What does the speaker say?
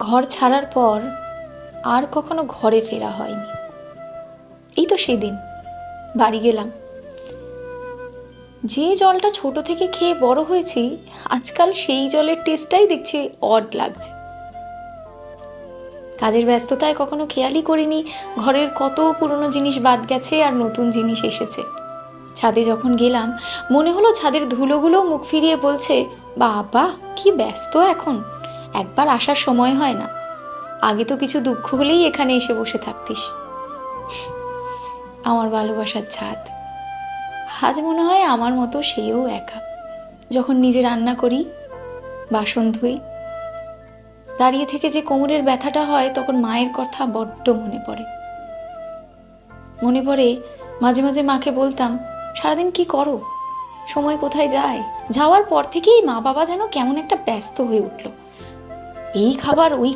ঘর ছাড়ার পর আর কখনো ঘরে ফেরা হয়নি। এই তো সেদিন বাড়ি গেলাম। যে জলটা ছোট থেকে খেয়ে বড় হয়েছি, আজকাল সেই জলের টেস্টটাই দেখছি অড লাগছে। কাজের ব্যস্ততায় কখনো খেয়ালই করিনি ঘরের কত পুরনো জিনিস বাদ গেছে আর নতুন জিনিস এসেছে। ছাদে যখন গেলাম, মনে হলো ছাদের ধুলোগুলো মুখ ফিরিয়ে বলছে, বাবা কি ব্যস্ত এখন, একবার আসার সময় হয় না। আগে তো কিছু দুঃখ হলেই এখানে এসে বসে থাকতিস। আমার ভালোবাসার ছাদ। আজ মনে হয় আমার মতো সেও একা। যখন নিজে রান্না করি, বাসন ধুই, দাঁড়িয়ে থেকে যে কোমরের ব্যথাটা হয়, তখন মায়ের কথা বড্ড মনে পড়ে। মাঝে মাঝে মাকে বলতাম, সারাদিন কি করো, সময় কোথায় যায়। যাওয়ার পর থেকেই মা বাবা যেন কেমন একটা ব্যস্ত হয়ে উঠলো। এই খাবার ওই